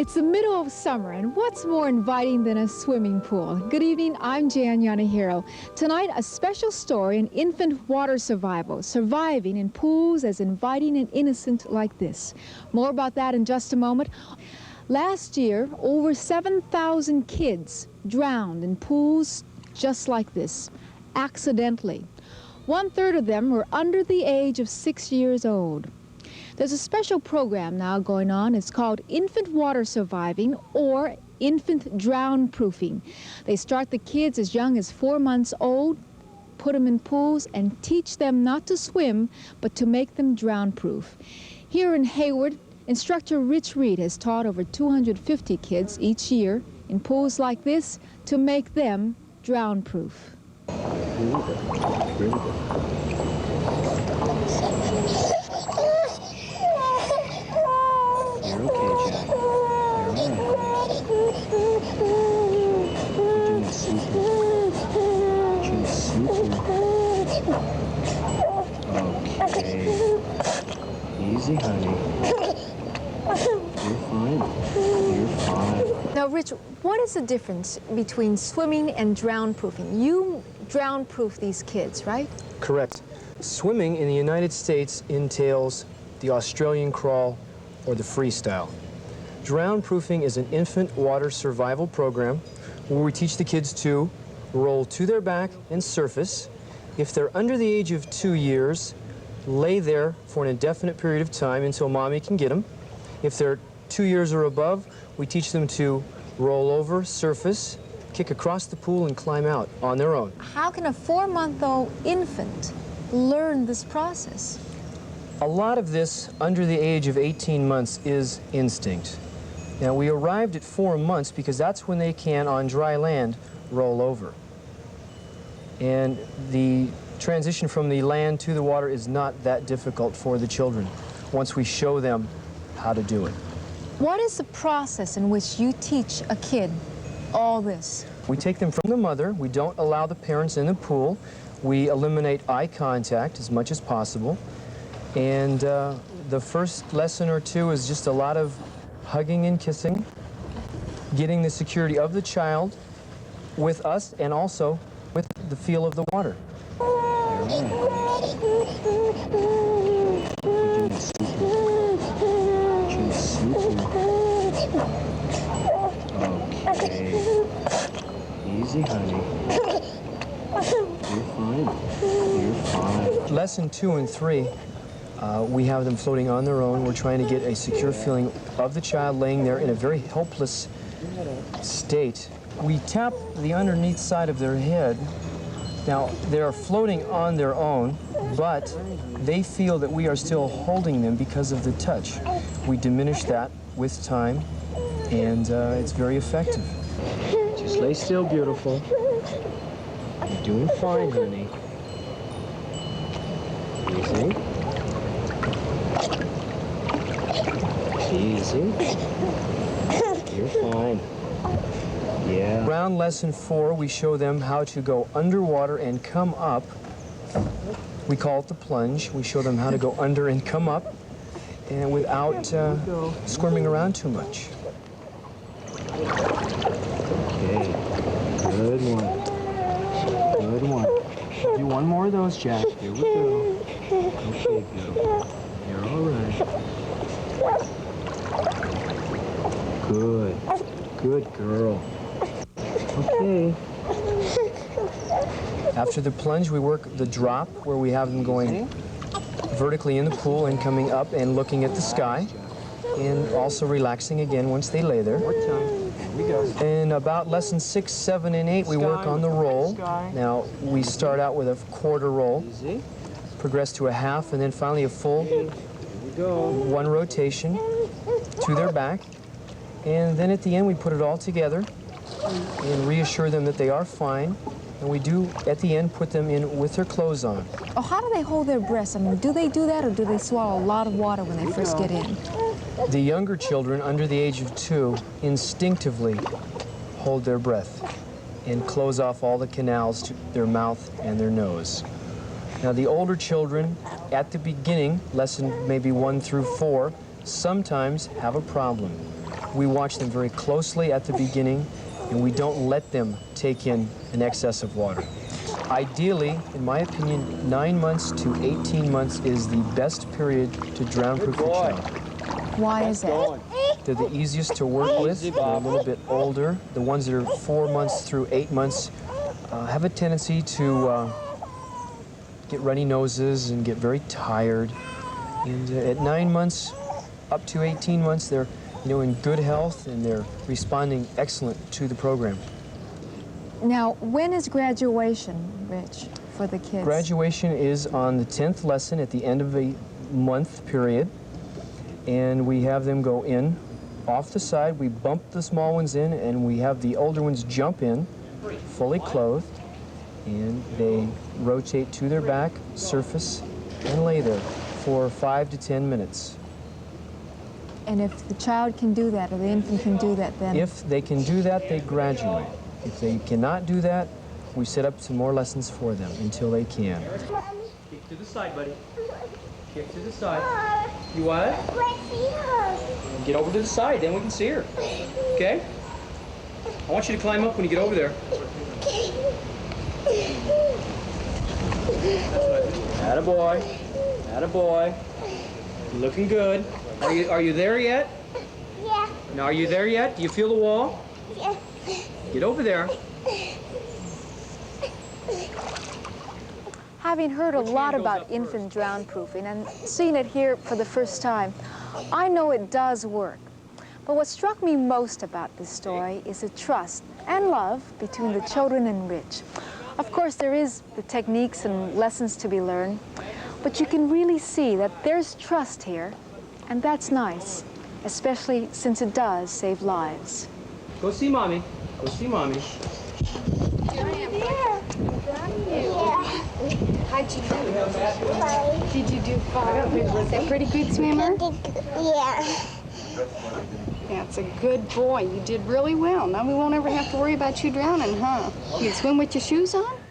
It's the middle of summer, and what's more inviting than a swimming pool? Good evening, I'm Jan Yanahiro. Tonight, a special story on infant water survival, surviving in pools as inviting and innocent like this. More about that in just a moment. Last year, over 7,000 kids drowned in pools just like this, accidentally. 1/3 of them were under the age of 6 years old. There's a special program now going on. It's called Infant Water Surviving or Infant Drownproofing. They start the kids as young as 4 months old, put them in pools, and teach them not to swim, but to make them drown-proof. Here in Hayward, instructor Rich Reed has taught over 250 kids each year in pools like this to make them drown-proof. You're okay, Jack. You're all right. You're doing super. You're doing super. Okay. Easy, honey. You're fine. You're fine. Now, Rich, what is the difference between swimming and drown-proofing? You drown-proof these kids, right? Correct. Swimming in the United States entails the Australian crawl or the freestyle. Drownproofing is an infant water survival program where we teach the kids to roll to their back and surface. If they're under the age of 2 years, lay there for an indefinite period of time until mommy can get them. If they're 2 years or above, we teach them to roll over, surface, kick across the pool, and climb out on their own. How can a 4-month-old infant learn this process? A lot of this under the age of 18 months is instinct. Now, we arrived at 4 months because that's when they can, on dry land, roll over. And the transition from the land to the water is not that difficult for the children once we show them how to do it. What is the process in which you teach a kid all this? We take them from the mother. We don't allow the parents in the pool. We eliminate eye contact as much as possible. And the first lesson or two is just a lot of hugging and kissing, getting the security of the child with us and also with the feel of the water. Okay. Easy, honey. You're fine. You're fine. Lesson 2 and 3, we have them floating on their own. We're trying to get a secure feeling of the child laying there in a very helpless state. We tap the underneath side of their head. Now, they're floating on their own, but they feel that we are still holding them because of the touch. We diminish that with time, and it's very effective. Just lay still, beautiful. You're doing fine, honey. Easy. Easy. You're fine. Yeah. Around lesson 4, we show them how to go underwater and come up. We call it the plunge. We show them how to go under and come up, and without squirming around too much. Okay. Good one. Good one. Do one more of those, Jack. Here we go. Okay, beautiful. You're all right. Good. Good girl. Okay. After the plunge, we work the drop, where we have them going vertically in the pool and coming up and looking at the sky, and also relaxing again once they lay there. More time. Here we go. In about lesson 6, 7, and 8, we work on the roll. Now, we start out with a quarter roll, Easy. progress to a half, and then finally a full Here we go. 1 rotation to their back. And then at the end, we put it all together and reassure them that they are fine. And we do, at the end, put them in with their clothes on. Oh, how do they hold their breaths? I mean, do they do that, or do they swallow a lot of water when they first get in? The younger children, under the age of 2, instinctively hold their breath and close off all the canals to their mouth and their nose. Now, the older children, at the beginning, lesson maybe 1 through 4, sometimes have a problem. We watch them very closely at the beginning, and we don't let them take in an excess of water. Ideally, in my opinion, 9 months to 18 months is the best period to drown-proof your child. Why is that? They're the easiest to work with. They're a little bit older. The ones that are 4 months through 8 months have a tendency to get runny noses and get very tired. And at 9 months up to 18 months, they're in good health and they're responding excellent to the program. Now, when is graduation, Rich, for the kids? Graduation is on the 10th lesson at the end of a month period, and we have them go in off the side. We bump the small ones in, and we have the older ones jump in, fully clothed, and they rotate to their back, surface, and lay there for 5 to 10 minutes. And if the child can do that, or the infant can do that, then... If they can do that, they graduate. If they cannot do that, we set up some more lessons for them until they can. Kick to the side, buddy. Kick to the side. You what? Get over to the side, then we can see her. Okay? I want you to climb up when you get over there. Attaboy. Attaboy. You're looking good. Are you there yet? Yeah. Now, are you there yet? Do you feel the wall? Yeah. Get over there. Having heard a lot about infant drown-proofing and seeing it here for the first time, I know it does work. But what struck me most about this story is the trust and love between the children and Rich. Of course, there is the techniques and lessons to be learned, but you can really see that there's trust here, and that's nice, especially since it does save lives. Go see Mommy. Go see Mommy. How'd you do? Did you do fine? Was that pretty good, swimmer? Yeah. That's a good boy. You did really well. Now we won't ever have to worry about you drowning, huh? You swim with your shoes on?